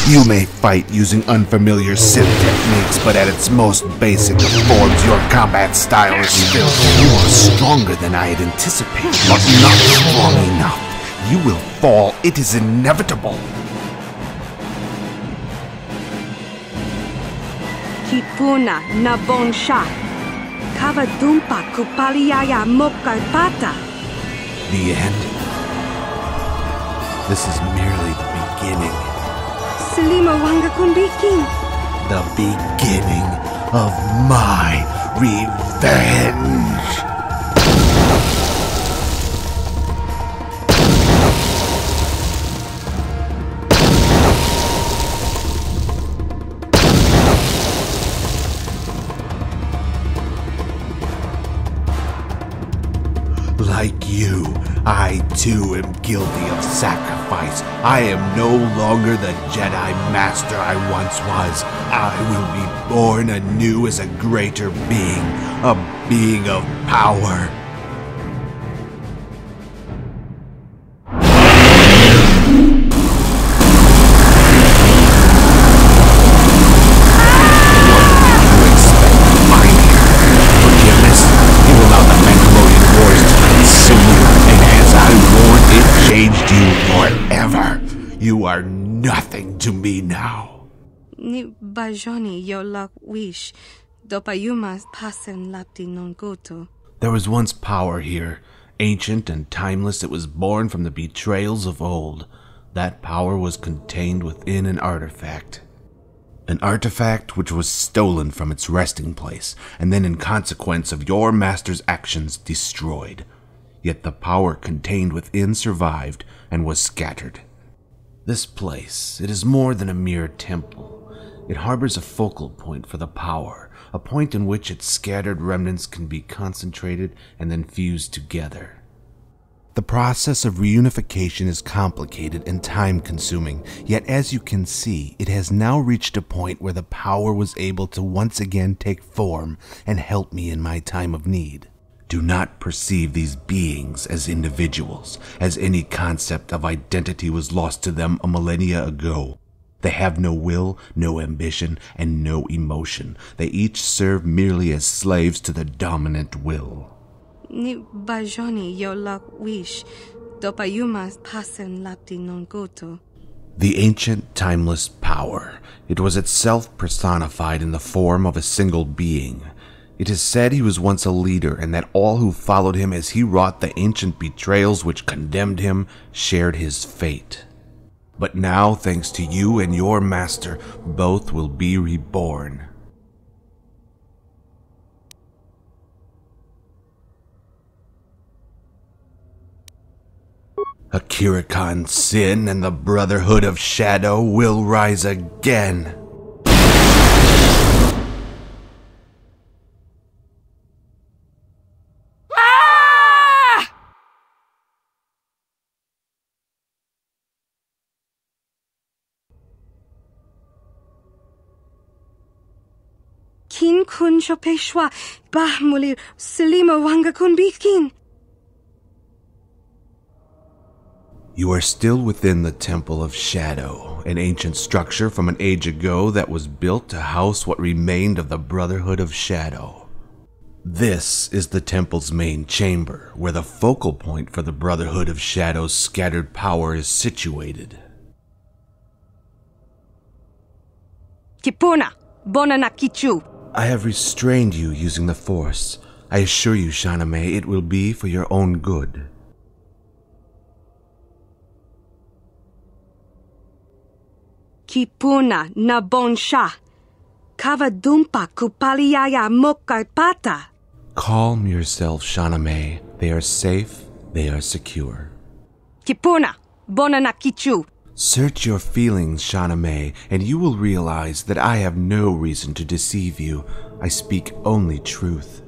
You may fight using unfamiliar Sith techniques, but at its most basic of forms, your combat style is still... You are stronger than I had anticipated, but not strong enough. You will fall. It is inevitable. Kipuna na bonsha. Kavadumpa kupaliaya mokarpata. The end? This is merely the beginning. Selima wanga kunbikin. The beginning of my revenge. Like you, I too am guilty of sacrifice. I am no longer the Jedi Master I once was. I will be born anew as a greater being, a being of power. You are nothing to me now. Ni bajoni yo lak wish. Dopayumas pasen lapti non goto. There was once power here. Ancient and timeless, it was born from the betrayals of old. That power was contained within an artifact. An artifact which was stolen from its resting place, and then in consequence of your master's actions destroyed. Yet the power contained within survived and was scattered. This place, it is more than a mere temple. It harbors a focal point for the power, a point in which its scattered remnants can be concentrated and then fused together. The process of reunification is complicated and time-consuming, yet as you can see, it has now reached a point where the power was able to once again take form and help me in my time of need. Do not perceive these beings as individuals, as any concept of identity was lost to them a millennia ago. They have no will, no ambition, and no emotion. They each serve merely as slaves to the dominant will. Ni bajoni yo lak wish. Dopayumas pasen lapti non goto. The ancient, timeless power. It was itself personified in the form of a single being. It is said he was once a leader, and that all who followed him as he wrought the ancient betrayals which condemned him shared his fate. But now, thanks to you and your master, both will be reborn. Akira Khan's sin and the Brotherhood of Shadow will rise again. Kin kun shopeshwa bahmulir Selima wanga kun bikin. You are still within the Temple of Shadow, an ancient structure from an age ago that was built to house what remained of the Brotherhood of Shadow. This is the temple's main chamber, where the focal point for the Brotherhood of Shadow's scattered power is situated. Kipuna, bona na kichu. I have restrained you using the Force. I assure you, Shaname, it will be for your own good. Kipuna na bonsha. Kavadumpa kupaliaya mokarpata. Calm yourself, Shaname. They are safe, they are secure. Kipuna, bona na kichu. Search your feelings, Shaname, and you will realize that I have no reason to deceive you. I speak only truth.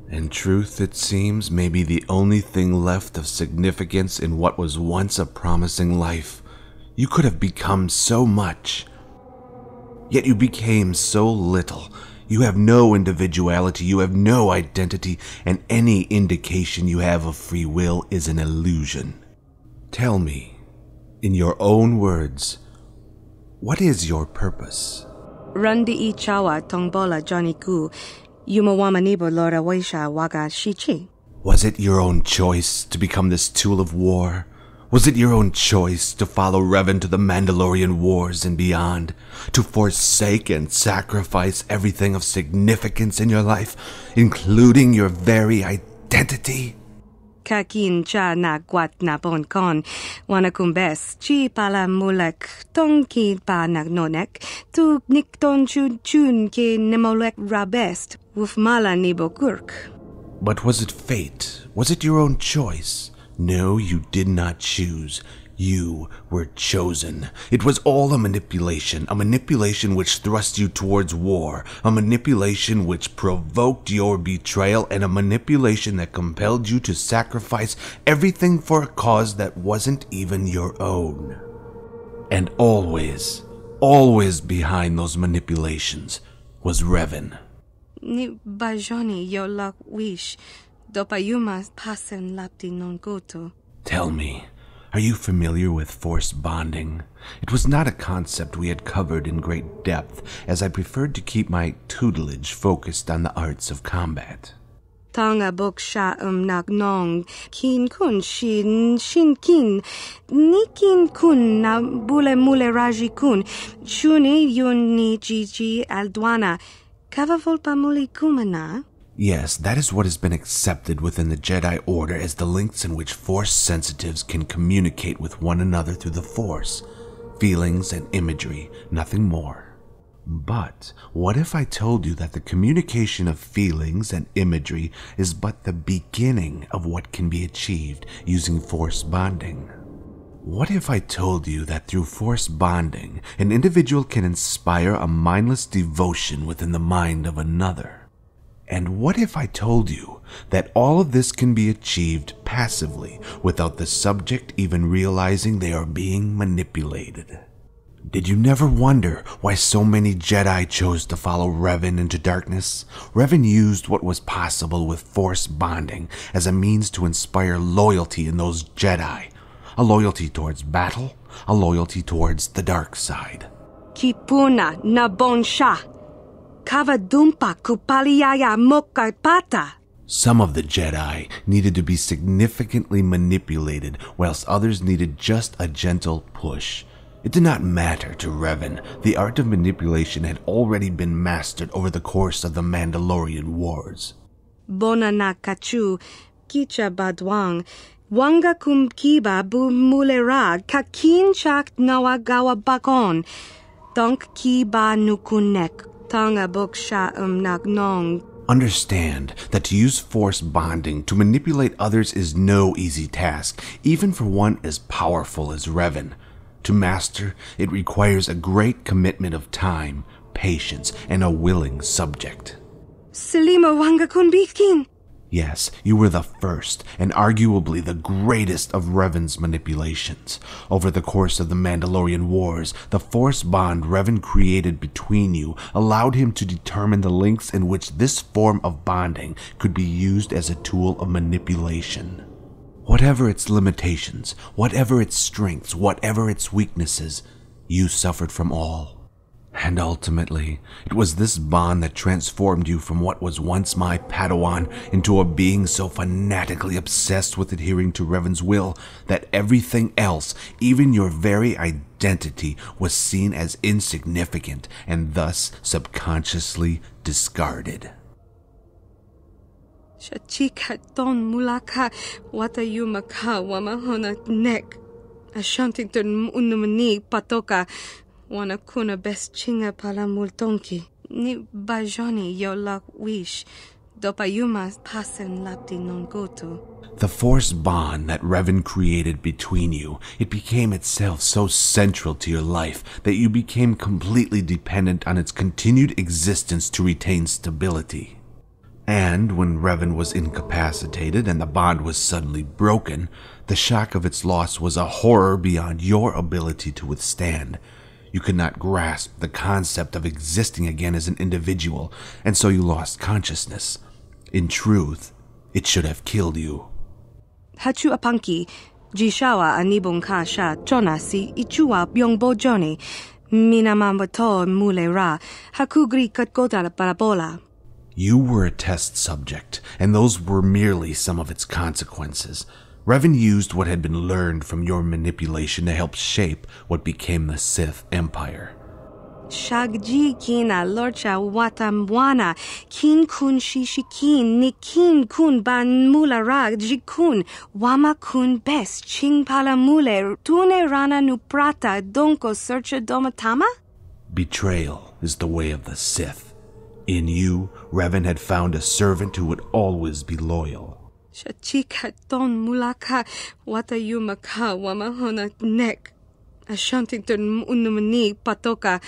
And truth, it seems, may be the only thing left of significance in what was once a promising life. You could have become so much. Yet you became so little. You have no individuality, you have no identity, and any indication you have of free will is an illusion. Tell me, in your own words, What is your purpose? Randi I chawa tongbola Johnny Ku, Yumawamanibo Lora Waisha Waga Shichi. Was it your own choice to become this tool of war? Was it your own choice to follow Revan to the Mandalorian wars and beyond? To forsake and sacrifice everything of significance in your life, including your very identity? Kakin cha na gwat na bon kon, wanakumbes, chi pala mulek, tongki pa nagnonek, tu nikton chun ke nemolek rabest, wufmala nibokurk. But was it fate? Was it your own choice? No, you did not choose. You were chosen. It was all a manipulation which thrust you towards war, a manipulation which provoked your betrayal, and a manipulation that compelled you to sacrifice everything for a cause that wasn't even your own. And always behind those manipulations was Revan. Ni bajoni yo lak wish, dopayumas pasen lapti non goto. Tell me, are you familiar with force bonding? It was not a concept we had covered in great depth, as I preferred to keep my tutelage focused on the arts of combat. Tanga bok sha nagnong, kin kun shin kin, nikin kun na bule mule raji kun, shuni yun ni jiji aldwana, kavavolpa muli kumana? Yes, that is what has been accepted within the Jedi Order as the links in which Force sensitives can communicate with one another through the Force. Feelings and imagery, nothing more. But what if I told you that the communication of feelings and imagery is but the beginning of what can be achieved using Force bonding? What if I told you that through Force bonding, an individual can inspire a mindless devotion within the mind of another? And what if I told you that all of this can be achieved passively without the subject even realizing they are being manipulated? Did you never wonder why so many Jedi chose to follow Revan into darkness? Revan used what was possible with Force bonding as a means to inspire loyalty in those Jedi. A loyalty towards battle, a loyalty towards the dark side. Kipuna na bonsha. Kavadumpa kupaliaya mokaipata. Some of the Jedi needed to be significantly manipulated, whilst others needed just a gentle push. It did not matter to Revan. The art of manipulation had already been mastered over the course of the Mandalorian wars. Bonana kachu, kicha badwang, wanga kum kiba bu mulera, kakin chak nawagawa bakon, donk kiba nukunek. Understand that to use Force bonding to manipulate others is no easy task, even for one as powerful as Revan. To master, it requires a great commitment of time, patience, and a willing subject. Selima wanga kunbikin. Yes, you were the first, and arguably the greatest of Revan's manipulations. Over the course of the Mandalorian wars, the Force bond Revan created between you allowed him to determine the links in which this form of bonding could be used as a tool of manipulation. Whatever its limitations, whatever its strengths, whatever its weaknesses, you suffered from all. And ultimately, it was this bond that transformed you from what was once my Padawan into a being so fanatically obsessed with adhering to Revan's will that everything else, even your very identity, was seen as insignificant and thus subconsciously discarded. Shachika ton mulaka watayumaka wamahona nek. Ashantington unumani patoka. Wana kuna best chinga pala multonki. Ni bajoni yo lak wish. Dopayumas pasen lapti non goto. The Force bond that Revan created between you, it became itself so central to your life that you became completely dependent on its continued existence to retain stability. And when Revan was incapacitated and the bond was suddenly broken, the shock of its loss was a horror beyond your ability to withstand. You could not grasp the concept of existing again as an individual, and so you lost consciousness. In truth, it should have killed you. Hachu apanki, jishawa anibong kasha chona si ichua byongbo joni, Minamambato mulera. Hakugri katgota parabola. You were a test subject, and those were merely some of its consequences. Revan used what had been learned from your manipulation to help shape what became the Sith Empire. Shagji kina lorcha watamwana kin kun shishikin nikin kun ban mulara jikun wama kun best ching pala mule tune rana nuprata donko searcha domatama? Betrayal is the way of the Sith. In you, Revan had found a servant who would always be loyal. Shachika don mulaka watayumaka wamahona nek. Ashantington unumani patoka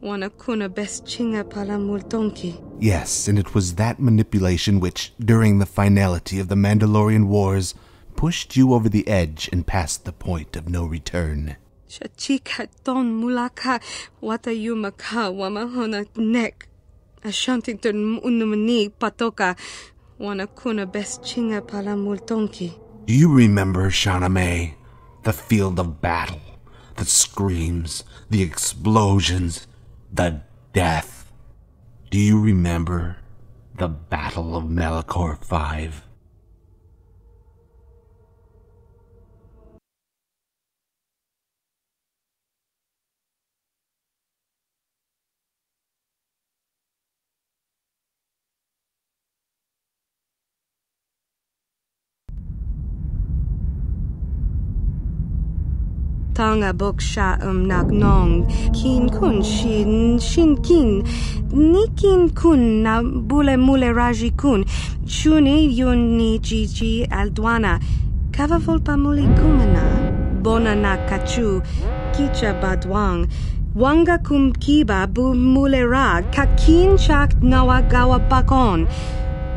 wanakuna best chinga pala multonki. Yes, and it was that manipulation which, during the finality of the Mandalorian wars, pushed you over the edge and past the point of no return. Shachika don mulaka watayumaka wamahona nek. Ashantington unumani patoka wanakuna best chinga pala multonki. Do you remember, Shauna May? The field of battle, the screams, the explosions, the death. Do you remember the Battle of Malachor 5? Tanga boksha nagnong kin kun shin kin nikin kun na bule mule raji kun shuni yun ni jiji aldwana kava volpa muli kumana bona na kachu kicha badwang wanga kum kiba bu mule ra kakin chak nawagawa bakon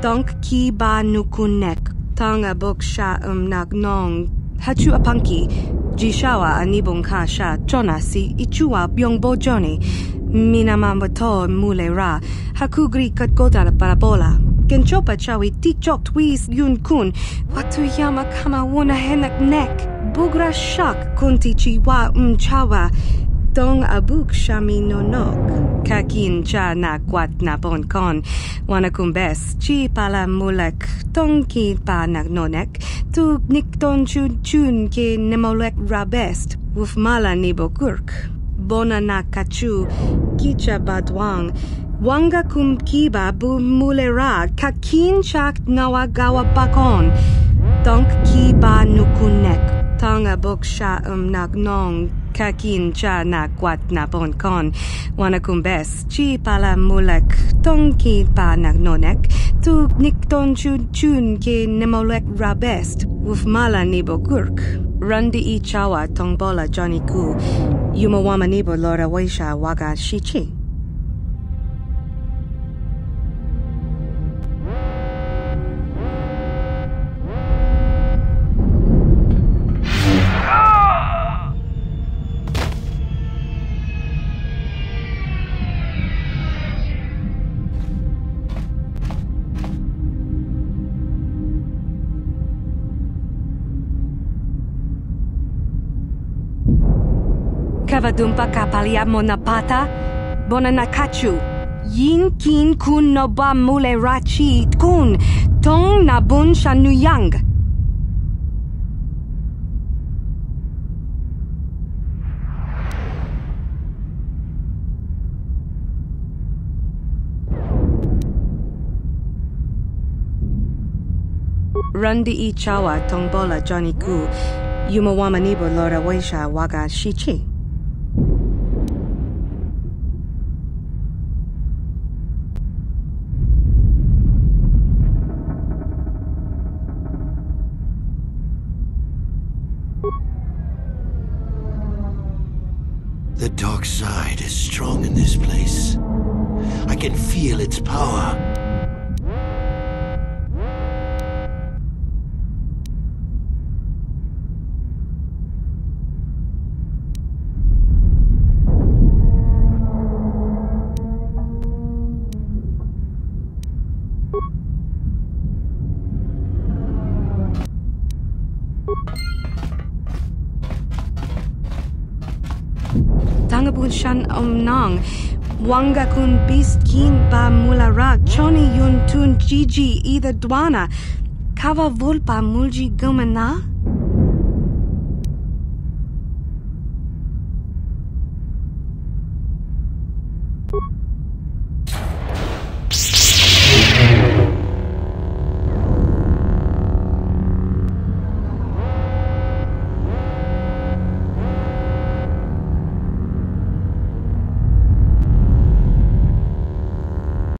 donk kiba nukunek tanga boksha nagnong hachu apanki Jishawa anibong kasha chona si ichua byongbo joni minamambato mulera hakugri katgota parabola genchopa chawi tichok twis yun kun watuyama kama wona henak nek bugra shak kunti chiwa chawa dong abuk shami nonok kakin cha na kwat na bon kon wanakumbes chi pala mulek tongki pa nagnonek tu nikton chun ke nemolek rabest wuf mala nibokurk bona na kachu kicha badwang wanga kum kiba bu mulera kakin chak nawagawa bakon donk kiba nukunek tanga boksha nagnong kakin cha na kwat na bon kon wanakumbes chi pala mulek tongki pa nagnonek tu nikton chun ke nemolek rabest wuf mala nibokurk randi I chawa tongbola Johnny ku yumawama nibo lora waisha waga shichi. Kavadumpa kapalia monapata bonanakachu yin kin kun noba mule rachi kun tong nabun shanuyang. Randi I chawa tongbola Johnny ku yumawama nibo lora waisha waga shichi. The dark side is strong in this place. I can feel its power. mangabun shan nong. Wanga kun beast kin ba mularak. Choni yun tun gigi either dwana. Kava vulpa mulji gumana.